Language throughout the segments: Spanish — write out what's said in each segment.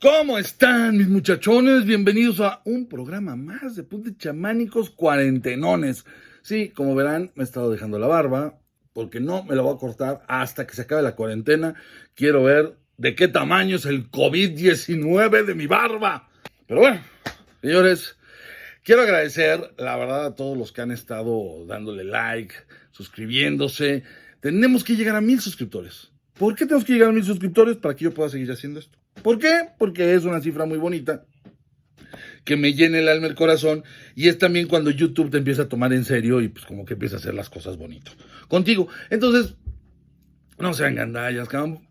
¿Cómo están mis muchachones? Bienvenidos a un programa más de Apuntes Chamánicos Cuarentenones. Sí, como verán, me he estado dejando la barba porque no me la voy a cortar hasta que se acabe la cuarentena. Quiero ver de qué tamaño es el COVID-19 de mi barba. Pero bueno, señores, quiero agradecer, la verdad, a todos los que han estado dándole like, suscribiéndose. Tenemos que llegar a 1000 suscriptores. ¿Por qué tenemos que llegar a 1000 suscriptores? Para que yo pueda seguir haciendo esto. ¿Por qué? Porque es una cifra muy bonita, que me llena el alma, el corazón, y es también cuando YouTube te empieza a tomar en serio y pues como que empieza a hacer las cosas bonito contigo. Entonces, no sean gandallas, cabrón.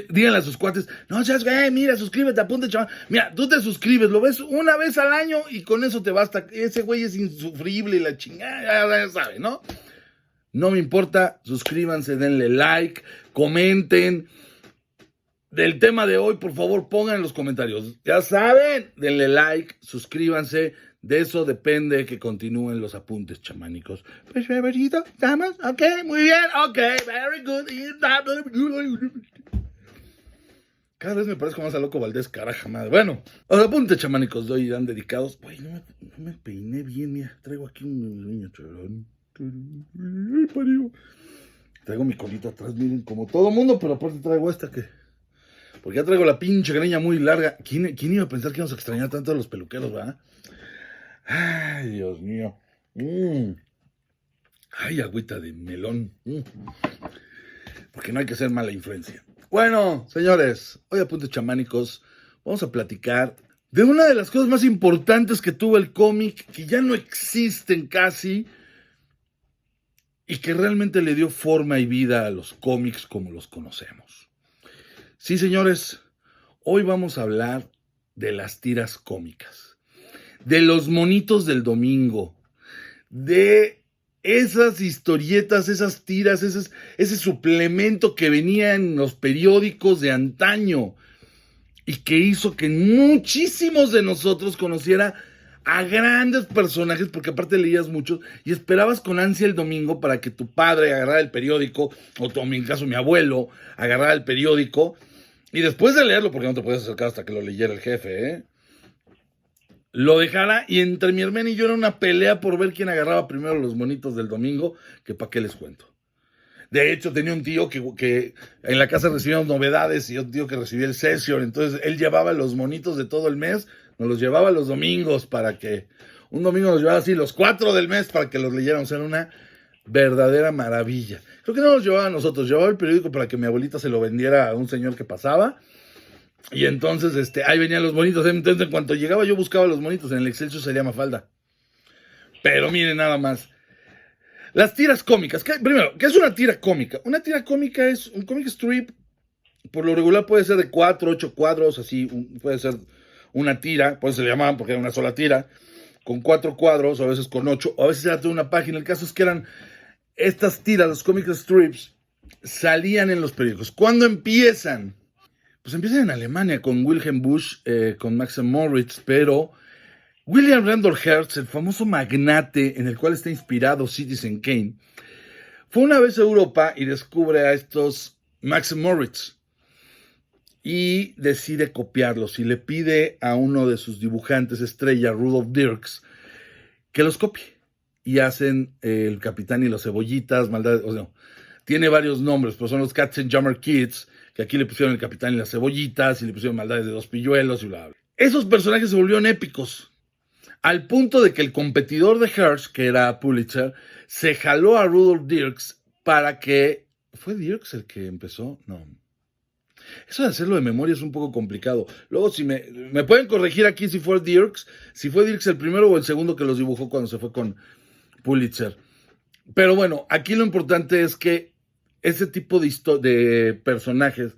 Díganle a sus cuates, no seas güey, mira, suscríbete, apunte, chaval. Mira, tú te suscribes, lo ves una vez al año y con eso te basta. Ese güey es insufrible y la chingada, ya sabe, ¿no? No me importa, suscríbanse, denle like, comenten. Del tema de hoy, por favor, pongan en los comentarios. Ya saben, denle like, suscríbanse. De eso depende que continúen los apuntes chamánicos. Pues, favorito, damas, ok, muy bien, ok, very good. Cada vez me parezco más a Loco Valdés, caraja madre. Bueno, los apuntes chamánicos de hoy irán dedicados. Uy, no me peiné bien, mira. Traigo aquí un niño chorón. Traigo mi colita atrás, miren, como todo mundo, pero aparte traigo esta que... Porque ya traigo la pinche greña muy larga. ¿Quién iba a pensar que íbamos a extrañar tanto a los peluqueros, verdad? Ay, Dios mío. Ay, agüita de melón. Porque no hay que ser mala influencia. Bueno, señores, hoy Apuntes Chamánicos vamos a platicar de una de las cosas más importantes que tuvo el cómic, que ya no existen casi, y que realmente le dio forma y vida a los cómics como los conocemos. Sí, señores, hoy vamos a hablar de las tiras cómicas, de los monitos del domingo, de esas historietas, esas tiras, ese suplemento que venía en los periódicos de antaño y que hizo que muchísimos de nosotros conociera a grandes personajes, porque aparte leías mucho y esperabas con ansia el domingo para que tu padre agarrara el periódico, o en mi caso mi abuelo agarrara el periódico, y después de leerlo, porque no te podías acercar hasta que lo leyera el jefe, lo dejara, y entre mi hermana y yo era una pelea por ver quién agarraba primero los monitos del domingo, que para qué les cuento. De hecho, tenía un tío que en la casa recibíamos novedades, y un tío que recibía el Session, entonces él llevaba los monitos de todo el mes, nos los llevaba los domingos para que, un domingo nos llevaba así los 4 del mes para que los leyéramos, era una verdadera maravilla. Creo que no los llevaba a nosotros, llevaba el periódico para que mi abuelita se lo vendiera a un señor que pasaba, y entonces ahí venían los monitos. Entonces en cuanto llegaba yo buscaba los monitos, en el Excelsior salía Mafalda. Pero miren nada más. Las tiras cómicas. Primero, ¿qué es una tira cómica? Una tira cómica es un comic strip, por lo regular puede ser de 4, 8 cuadros, así, puede ser una tira, por eso se le llamaban porque era una sola tira, con 4 cuadros, o a veces con 8, o a veces era toda una página. El caso es que eran estas tiras, los comic strips, salían en los periódicos. ¿Cuándo empiezan? Pues empiezan en Alemania con Wilhelm Busch, con Max Moritz, pero William Randolph Hearst, el famoso magnate en el cual está inspirado Citizen Kane, fue una vez a Europa y descubre a estos Max Moritz y decide copiarlos, y le pide a uno de sus dibujantes estrella, Rudolf Dirks, que los copie. Y hacen el Capitán y los Cebollitas, maldades, o sea, tiene varios nombres, pero son los Katzenjammer Kids, que aquí le pusieron el Capitán y las Cebollitas, y le pusieron Maldades de Dos Pilluelos, y bla, bla. Esos personajes se volvieron épicos, al punto de que el competidor de Hearst, que era Pulitzer, se jaló a Rudolf Dirks para que... ¿Fue Dirks el que empezó? No. Eso de hacerlo de memoria es un poco complicado. Luego, si me pueden corregir aquí si fue Dirks el primero o el segundo que los dibujó cuando se fue con Pulitzer. Pero bueno, aquí lo importante es que ese tipo de personajes,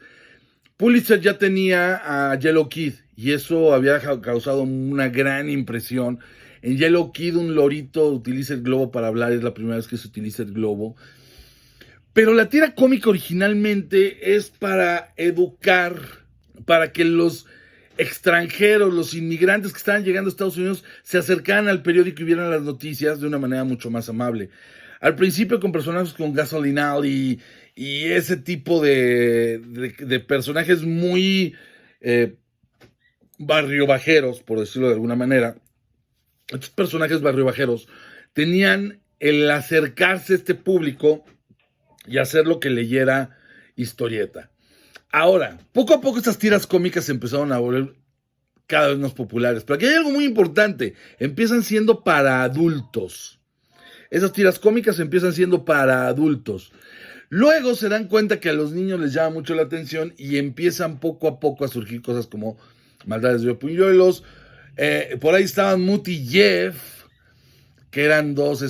Pulitzer ya tenía a Yellow Kid, y eso había causado una gran impresión. En Yellow Kid un lorito utiliza el globo para hablar, es la primera vez que se utiliza el globo. Pero la tira cómica originalmente es para educar, para que los extranjeros, los inmigrantes que estaban llegando a Estados Unidos se acercaran al periódico y vieran las noticias de una manera mucho más amable. Al principio con personajes con Gasoline Alley y ese tipo de personajes muy barriobajeros, por decirlo de alguna manera, estos personajes barriobajeros tenían el acercarse a este público y hacer lo que leyera historieta. Ahora, poco a poco estas tiras cómicas se empezaron a volver cada vez más populares. Pero aquí hay algo muy importante. Empiezan siendo para adultos. Esas tiras cómicas empiezan siendo para adultos. Luego se dan cuenta que a los niños les llama mucho la atención y empiezan poco a poco a surgir cosas como Maldades de Puñuelos. Por ahí estaban Mutt y Jeff, que eran dos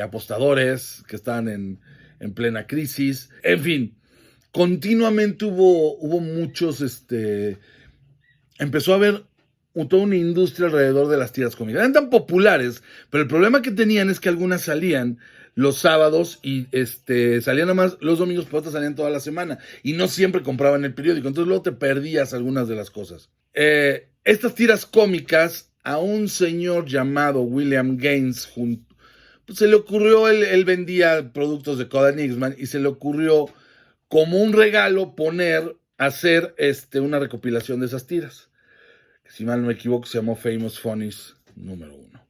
apostadores que estaban en plena crisis. En fin, continuamente hubo muchos, empezó a haber toda una industria alrededor de las tiras cómicas. Eran tan populares, pero el problema que tenían es que algunas salían los sábados y salían nomás los domingos, pero otras salían toda la semana. Y no siempre compraban el periódico, entonces luego te perdías algunas de las cosas. Estas tiras cómicas, a un señor llamado William Gaines, pues se le ocurrió, él vendía productos de Kodak Nixman, y se le ocurrió como un regalo hacer una recopilación de esas tiras. Si mal no me equivoco, se llamó Famous Funnies número 1.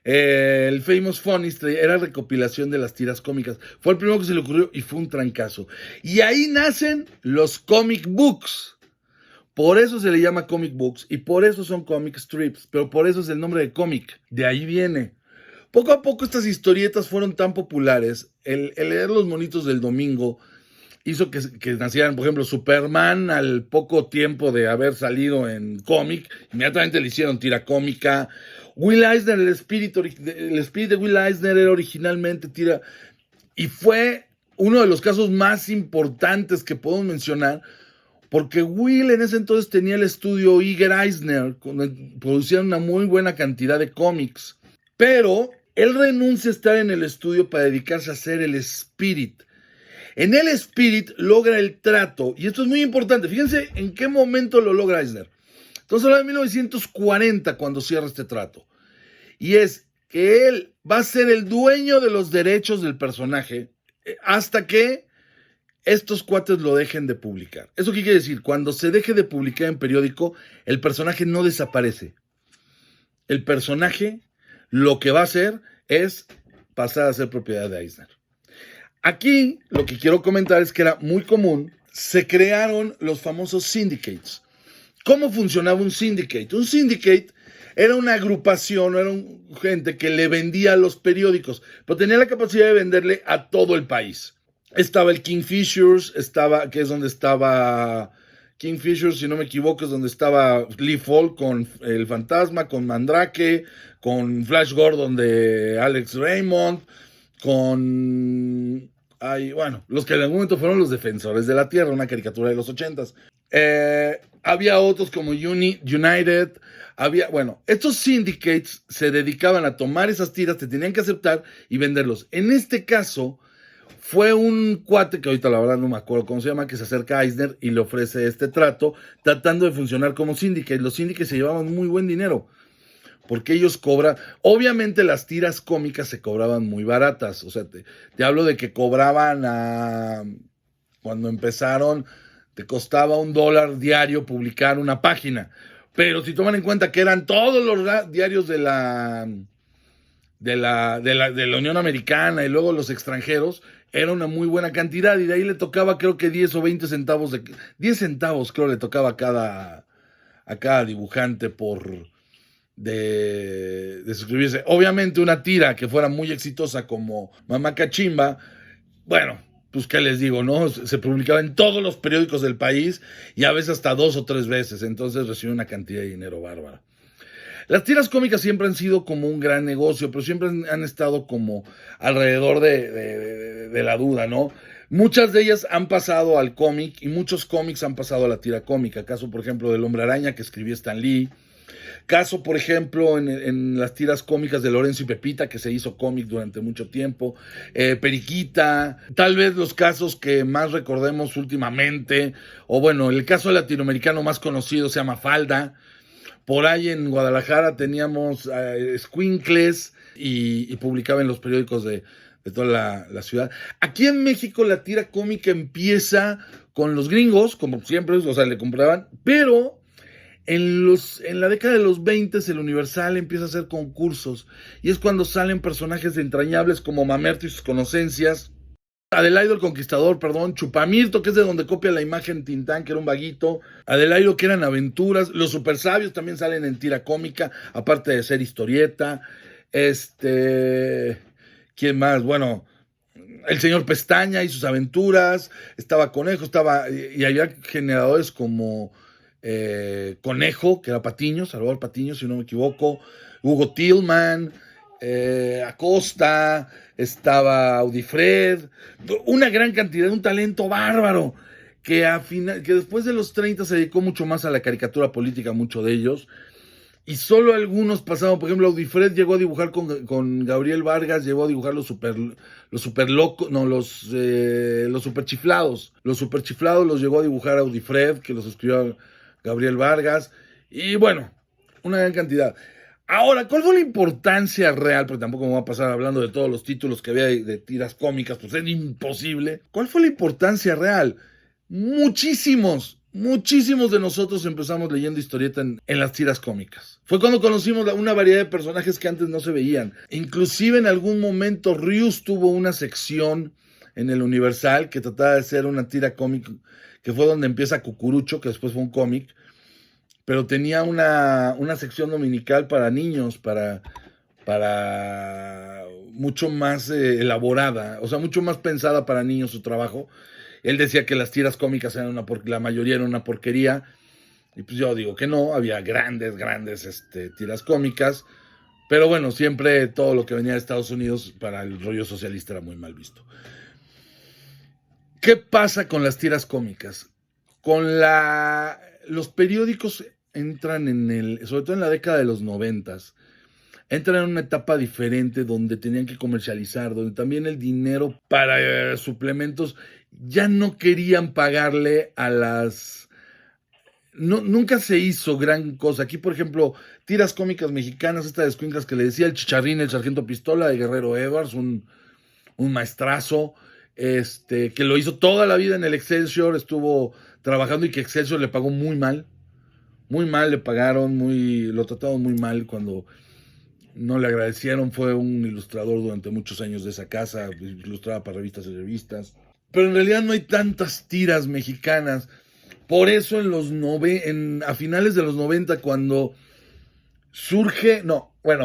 El Famous Funnies era recopilación de las tiras cómicas. Fue el primero que se le ocurrió y fue un trancazo. Y ahí nacen los comic books. Por eso se le llama comic books y por eso son comic strips, pero por eso es el nombre de cómic. De ahí viene. Poco a poco estas historietas fueron tan populares. El leer los monitos del domingo hizo que nacieran, por ejemplo, Superman. Al poco tiempo de haber salido en cómic, inmediatamente le hicieron tira cómica. Will Eisner, el espíritu de Will Eisner era originalmente tira, y fue uno de los casos más importantes que podemos mencionar, porque Will en ese entonces tenía el estudio Iger Eisner, donde producían una muy buena cantidad de cómics, pero él renuncia a estar en el estudio para dedicarse a hacer el Spirit. En el Spirit logra el trato, y esto es muy importante, fíjense en qué momento lo logra Eisner. Entonces habla de 1940 cuando cierra este trato, y es que él va a ser el dueño de los derechos del personaje hasta que estos cuates lo dejen de publicar. ¿Eso qué quiere decir? Cuando se deje de publicar en periódico, el personaje no desaparece. El personaje lo que va a hacer es pasar a ser propiedad de Eisner. Aquí lo que quiero comentar es que era muy común, se crearon los famosos syndicates. ¿Cómo funcionaba un syndicate? Un syndicate era una agrupación, era gente que le vendía a los periódicos, pero tenía la capacidad de venderle a todo el país. Estaba el Kingfishers, que es donde estaba Kingfishers, si no me equivoco, es donde estaba Lee Falk con El Fantasma, con Mandrake, con Flash Gordon de Alex Raymond, con los que en algún momento fueron los Defensores de la Tierra, una caricatura de los 80s. Había otros como United. Estos syndicates se dedicaban a tomar esas tiras, te tenían que aceptar y venderlos. En este caso, fue un cuate, que ahorita la verdad no me acuerdo cómo se llama, que se acerca a Eisner y le ofrece este trato, tratando de funcionar como syndicate. Los syndicates se llevaban muy buen dinero, porque ellos cobran, obviamente las tiras cómicas se cobraban muy baratas, o sea, te hablo de que cobraban cuando empezaron, te costaba $1 diario publicar una página, pero si toman en cuenta que eran todos los diarios de la Unión Americana y luego los extranjeros, era una muy buena cantidad, y de ahí le tocaba creo que 10 o 20 centavos, 10 centavos creo le tocaba a cada dibujante de suscribirse. Obviamente una tira que fuera muy exitosa como Mamá Cachimba, pues qué les digo, ¿no? Se publicaba en todos los periódicos del país y a veces hasta 2 o 3 veces, entonces recibió una cantidad de dinero bárbara. Las tiras cómicas siempre han sido como un gran negocio, pero siempre han estado como alrededor de la duda, ¿no? Muchas de ellas han pasado al cómic y muchos cómics han pasado a la tira cómica. Caso, por ejemplo, del Hombre Araña que escribió Stan Lee. Caso, por ejemplo, en las tiras cómicas de Lorenzo y Pepita, que se hizo cómic durante mucho tiempo. Periquita, tal vez los casos que más recordemos últimamente, el caso latinoamericano más conocido se llama Falda. Por ahí en Guadalajara teníamos Escuincles y publicaba en los periódicos de toda la ciudad. Aquí en México la tira cómica empieza con los gringos, como siempre, le compraban, pero En la década de los 20 el Universal empieza a hacer concursos y es cuando salen personajes entrañables como Mamerto y sus conocencias, Adelaido el Conquistador, perdón, Chupamirto, que es de donde copia la imagen Tintán, que era un vaguito, Adelaido, que eran aventuras, los super sabios también salen en tira cómica, aparte de ser historieta, ¿quién más? Bueno, el señor Pestaña y sus aventuras, estaba Conejo, y había generadores como Conejo, que era Patiño, Salvador Patiño, si no me equivoco, Hugo Tillman, Acosta, estaba Audifred, una gran cantidad, un talento bárbaro, que después de los 30 se dedicó mucho más a la caricatura política, muchos de ellos, y solo algunos pasaron. Por ejemplo, Audifred llegó a dibujar con Gabriel Vargas, llegó a dibujar los super locos, no, los super chiflados. Los super chiflados los llegó a dibujar Audifred, que los escribió Gabriel Vargas, y bueno, una gran cantidad. Ahora, ¿cuál fue la importancia real? Porque tampoco me voy a pasar hablando de todos los títulos que había de tiras cómicas, pues es imposible. ¿Cuál fue la importancia real? Muchísimos de nosotros empezamos leyendo historieta en las tiras cómicas. Fue cuando conocimos una variedad de personajes que antes no se veían. Inclusive en algún momento Rius tuvo una sección en el Universal que trataba de ser una tira cómica, que fue donde empieza Cucurucho, que después fue un cómic, pero tenía una sección dominical para niños, para mucho más elaborada, o sea, mucho más pensada para niños su trabajo. Él decía que las tiras cómicas eran la mayoría era una porquería, y pues yo digo que no, había grandes tiras cómicas, pero bueno, siempre todo lo que venía de Estados Unidos para el rollo socialista era muy mal visto. ¿Qué pasa con las tiras cómicas? Los periódicos entran sobre todo en la década de los 90, entran en una etapa diferente donde tenían que comercializar, donde también el dinero para suplementos ya no querían pagarle a las... nunca se hizo gran cosa. Aquí, por ejemplo, tiras cómicas mexicanas, esta de Escuinclas que le decía el Chicharrín, el Sargento Pistola de Guerrero Edwards, un maestrazo, que lo hizo toda la vida en el Excelsior, estuvo trabajando y que Excelsior le pagó muy mal le pagaron, lo trataron muy mal cuando no le agradecieron. Fue un ilustrador durante muchos años de esa casa, ilustraba para revistas y revistas. Pero en realidad no hay tantas tiras mexicanas. Por eso a finales de los 90, cuando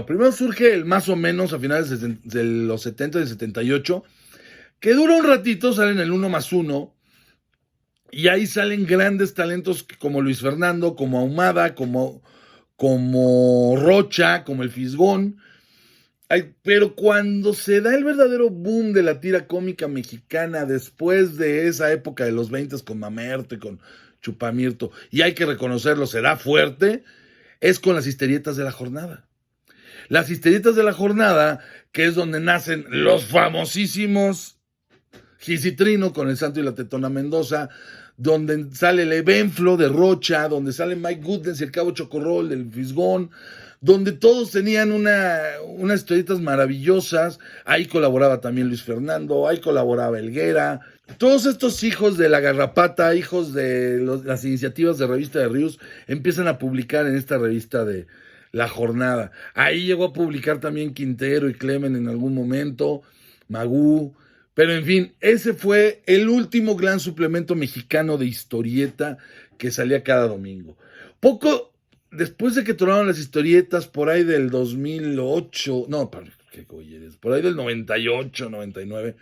primero surge el Más o Menos a finales de los 70 y 78, que dura un ratito, salen el 1+1, y ahí salen grandes talentos como Luis Fernando, como Ahumada, como Rocha, como el Fisgón. Pero cuando se da el verdadero boom de la tira cómica mexicana, después de esa época de los 20 con Mamerto y con Chupamirto, y hay que reconocerlo, se da fuerte, es con las historietas de la jornada. Las historietas de la jornada, que es donde nacen los famosísimos Gisitrino con el Santo y la Tetona Mendoza, donde sale el Evenflo de Rocha, donde sale Mike Goodness y el Cabo Chocorrol del Fisgón, donde todos tenían unas historietas maravillosas. Ahí colaboraba también Luis Fernando, ahí colaboraba Helguera. Todos estos hijos de la Garrapata, hijos de las iniciativas de Revista de Ríos, empiezan a publicar en esta revista de La Jornada. Ahí llegó a publicar también Quintero y Clemen en algún momento, Magú. Pero en fin, ese fue el último gran suplemento mexicano de historieta que salía cada domingo. Poco después de que tronaron las historietas, por ahí del 2008, por ahí del 98, 99,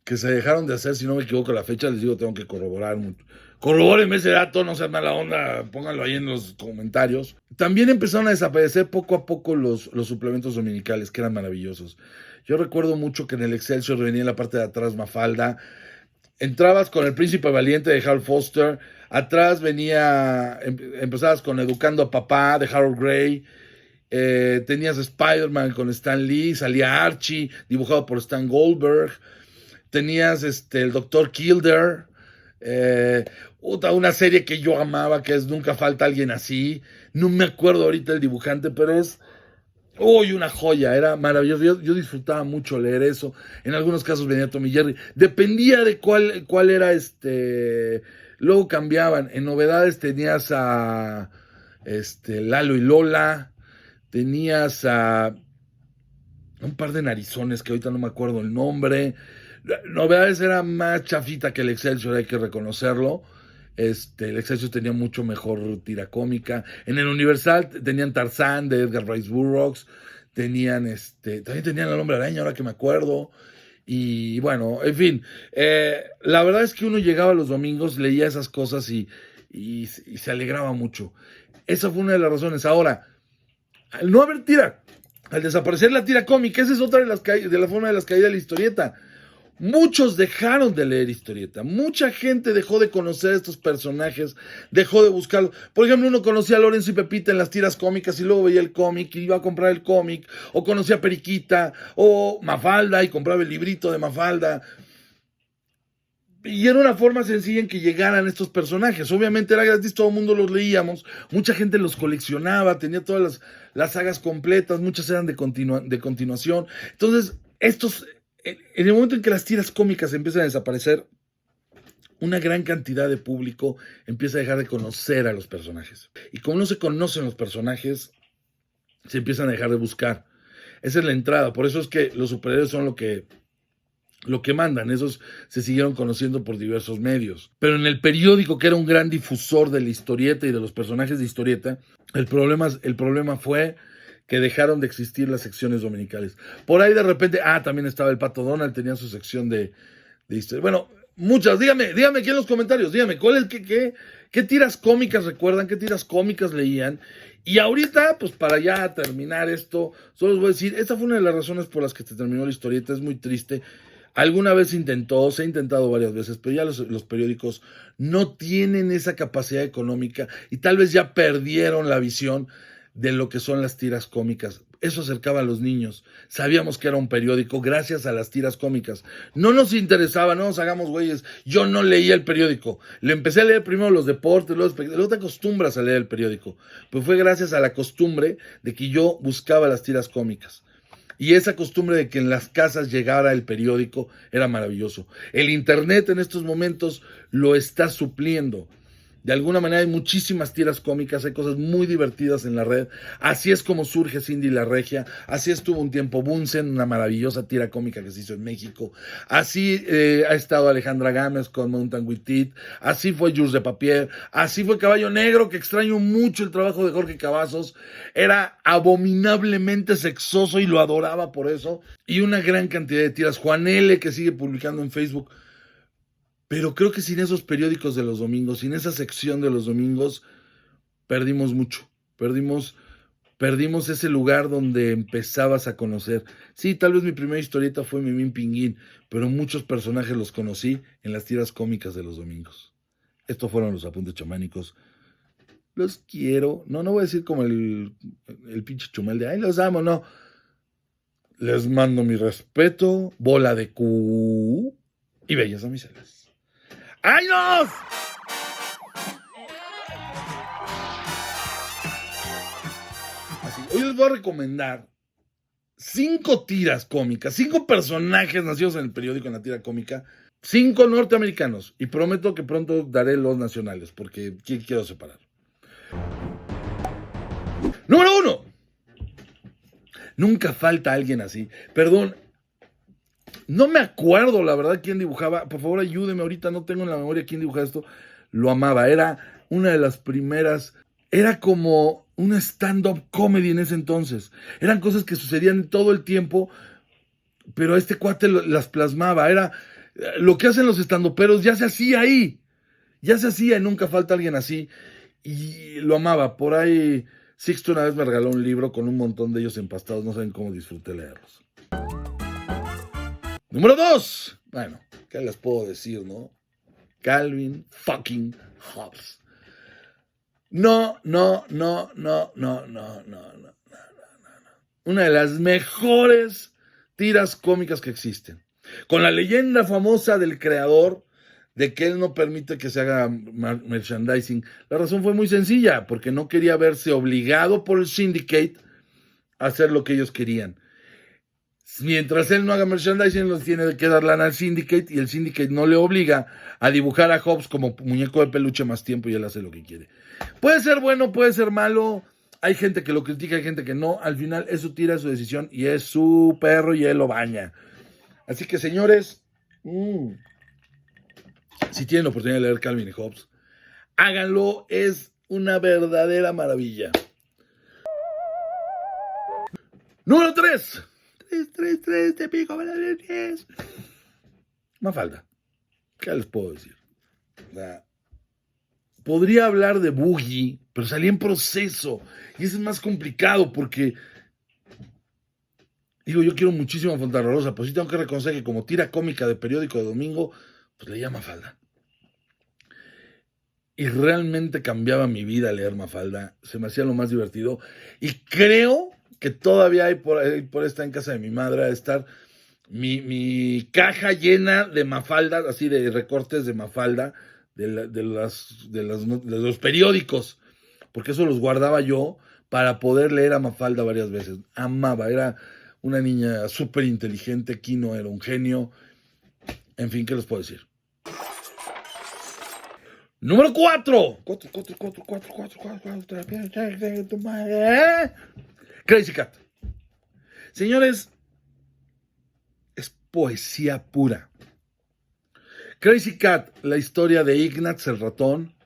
que se dejaron de hacer, si no me equivoco la fecha, les digo, tengo que corroborar mucho. Corrobórenme ese dato, no sean mala onda, pónganlo ahí en los comentarios. También empezaron a desaparecer poco a poco los suplementos dominicales, que eran maravillosos. Yo recuerdo mucho que en el Excelsior venía en la parte de atrás Mafalda. Entrabas con El Príncipe Valiente de Hal Foster. Atrás empezabas con Educando a Papá de Harold Gray. Tenías Spider-Man con Stan Lee. Salía Archie, dibujado por Stan Goldberg. Tenías el Dr. Kildare. Una serie que yo amaba, que es Nunca Falta Alguien Así. No me acuerdo ahorita el dibujante, pero es Uy, una joya, era maravilloso. Yo disfrutaba mucho leer eso. En algunos casos venía Tom y Jerry. Dependía de cuál era Luego cambiaban. En novedades tenías a Lalo y Lola. Tenías a un par de narizones que ahorita no me acuerdo el nombre. Novedades era más chafita que el Excelsior, hay que reconocerlo. El Excelsior tenía mucho mejor tira cómica. En el Universal tenían Tarzán de Edgar Rice Burroughs. También tenían El Hombre Araña, ahora que me acuerdo. Y bueno, en fin. La verdad es que uno llegaba los domingos, leía esas cosas y se alegraba mucho. Esa fue una de las razones. Ahora, al no haber tira, al desaparecer la tira cómica, esa es otra de las formas de las caídas de la historieta. Muchos dejaron de leer historieta, mucha gente dejó de conocer a estos personajes, dejó de buscarlos. Por ejemplo, uno conocía a Lorenzo y Pepita en las tiras cómicas y luego veía el cómic y iba a comprar el cómic, o conocía a Periquita o Mafalda y compraba el librito de Mafalda. Y era una forma sencilla en que llegaran estos personajes. Obviamente era gratis, todo el mundo los leíamos, mucha gente los coleccionaba, tenía todas las sagas completas, muchas eran de continuación. Entonces, en el momento en que las tiras cómicas empiezan a desaparecer, una gran cantidad de público empieza a dejar de conocer a los personajes. Y como no se conocen los personajes, se empiezan a dejar de buscar. Esa es la entrada. Por eso es que los superhéroes son lo que mandan. Esos se siguieron conociendo por diversos medios. Pero en el periódico, que era un gran difusor de la historieta y de los personajes de historieta, el problema fue que dejaron de existir las secciones dominicales. Por ahí de repente, también estaba el Pato Donald, tenía su sección de historia. Bueno, muchas, dígame aquí en los comentarios, dígame, ¿qué tiras cómicas recuerdan? ¿Qué tiras cómicas leían? Y ahorita, pues para ya terminar esto, solo les voy a decir, esta fue una de las razones por las que se terminó la historieta, es muy triste. Alguna vez se ha intentado varias veces, pero ya los periódicos no tienen esa capacidad económica y tal vez ya perdieron la visión de lo que son las tiras cómicas. Eso acercaba a los niños. Sabíamos que era un periódico gracias a las tiras cómicas. No nos interesaba, no nos hagamos güeyes. Yo no leía el periódico. Le empecé a leer primero los deportes, luego te acostumbras a leer el periódico. Pues fue gracias a la costumbre de que yo buscaba las tiras cómicas. Y esa costumbre de que en las casas llegara el periódico era maravilloso. El internet en estos momentos lo está supliendo. De alguna manera hay muchísimas tiras cómicas, hay cosas muy divertidas en la red. Así es como surge Cindy la Regia. Así estuvo un tiempo Bunsen, una maravillosa tira cómica que se hizo en México. Así ha estado Alejandra Gámez con Mountain with Teeth. Así fue Jules de Papier. Así fue Caballo Negro, que extraño mucho el trabajo de Jorge Cavazos. Era abominablemente sexoso y lo adoraba por eso. Y una gran cantidad de tiras. Juan L., que sigue publicando en Facebook. Pero creo que sin esos periódicos de los domingos, sin esa sección de los domingos, perdimos mucho. Perdimos ese lugar donde empezabas a conocer. Sí, tal vez mi primera historieta fue Mimín Pinguín, pero muchos personajes los conocí en las tiras cómicas de los domingos. Estos fueron los apuntes chamánicos. Los quiero. No voy a decir como el pinche Chumel de, ay, los amo, no. Les mando mi respeto, bola de Q y bellas damiselas. ¡Ay, no! Hoy les voy a recomendar 5 tiras cómicas, 5 personajes nacidos en el periódico en la tira cómica, 5 norteamericanos. Y prometo que pronto daré los nacionales, porque quiero separar. Número 1. Nunca falta alguien así. Perdón. No me acuerdo, la verdad, quién dibujaba. Por favor, ayúdeme. Ahorita no tengo en la memoria quién dibujaba esto. Lo amaba. Era una de las primeras. Era como una stand-up comedy en ese entonces. Eran cosas que sucedían todo el tiempo, pero este cuate las plasmaba. Era lo que hacen los stand-uperos, ya se hacía ahí. Ya se hacía y nunca falta alguien así. Y lo amaba. Por ahí, Sixto una vez me regaló un libro con un montón de ellos empastados. No saben cómo disfruté leerlos. Número 2. Bueno, ¿qué les puedo decir, no? Calvin fucking Hobbes. No. Una de las mejores tiras cómicas que existen. Con la leyenda famosa del creador de que él no permite que se haga merchandising. La razón fue muy sencilla, porque no quería verse obligado por el Syndicate hacer lo que ellos querían. Mientras él no haga merchandising, nos tiene que dar lana al Syndicate, y el Syndicate no le obliga a dibujar a Hobbs como muñeco de peluche más tiempo, y él hace lo que quiere. Puede ser bueno, puede ser malo, hay gente que lo critica, hay gente que no. Al final es su tira, su decisión, y es su perro y él lo baña. Así que, señores, si tienen la oportunidad de leer Calvin y Hobbes, háganlo, es una verdadera maravilla. Número 3. 3, te pico, 10. Mafalda. ¿Qué les puedo decir? O sea, podría hablar de Boogie, pero salí en proceso. Y eso es más complicado porque, digo, yo quiero muchísimo a Fontana Rosa, pero sí tengo que reconocer que como tira cómica de periódico de domingo, pues leía Mafalda. Y realmente cambiaba mi vida leer Mafalda. Se me hacía lo más divertido. Y creo que todavía hay por estar en casa de mi madre, a estar mi caja llena de Mafalda, así de recortes de Mafalda, de los periódicos, porque eso los guardaba yo para poder leer a Mafalda varias veces. Amaba, era una niña súper inteligente, Kino era un genio. En fin, ¿qué les puedo decir? Número 4. Crazy Cat. Señores, es poesía pura. Crazy Cat, la historia de Ignatz el ratón,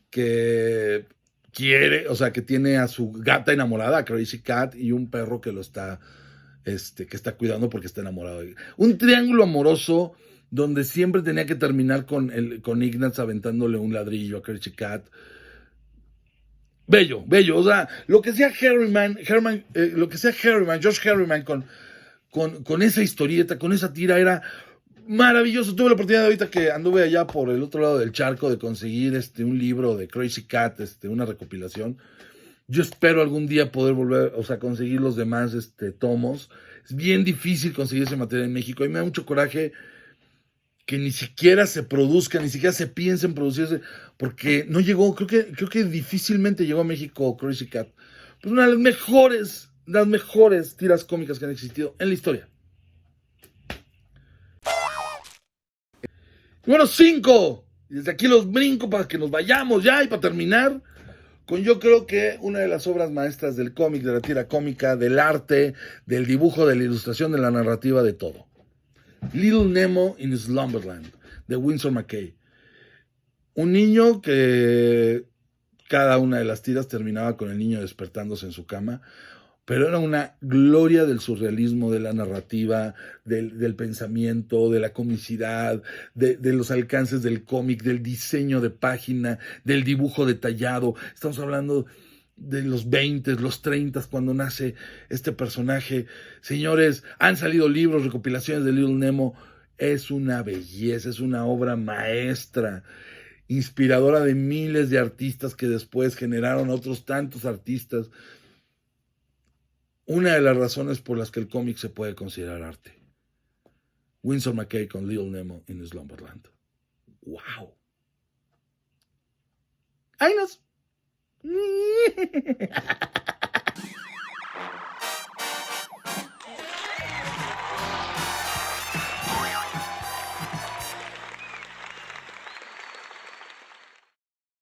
que quiere, o sea, que tiene a su gata enamorada, Crazy Cat, y un perro que lo está, que está cuidando porque está enamorado. Un triángulo amoroso donde siempre tenía que terminar con Ignatz aventándole un ladrillo a Crazy Cat. Bello, bello. O sea, lo que sea Josh Harriman con esa historieta, con esa tira, era maravilloso. Tuve la oportunidad ahorita que anduve allá por el otro lado del charco de conseguir un libro de Crazy Cat, una recopilación. Yo espero algún día poder volver, o sea, conseguir los demás tomos. Es bien difícil conseguir ese material en México. A mí me da mucho coraje que ni siquiera se produzca, ni siquiera se piense en producirse, porque no llegó, creo que difícilmente llegó a México Crazy Cat. Pues una de las mejores tiras cómicas que han existido en la historia. Número 5. Desde aquí los brinco para que nos vayamos ya, y para terminar con, yo creo que una de las obras maestras del cómic, de la tira cómica, del arte, del dibujo, de la ilustración, de la narrativa, de todo. Little Nemo in Slumberland, de Winsor McCay. Un niño que cada una de las tiras terminaba con el niño despertándose en su cama, pero era una gloria del surrealismo, de la narrativa, del pensamiento, de la comicidad, de los alcances del cómic, del diseño de página, del dibujo detallado. Estamos hablando de los 20, los 30, cuando nace este personaje. Señores, han salido libros, recopilaciones de Little Nemo. Es una belleza, es una obra maestra, inspiradora de miles de artistas que después generaron otros tantos artistas. Una de las razones por las que el cómic se puede considerar arte. Winsor McCay con Little Nemo in Slumberland. ¡Wow! ¡Ay, nos!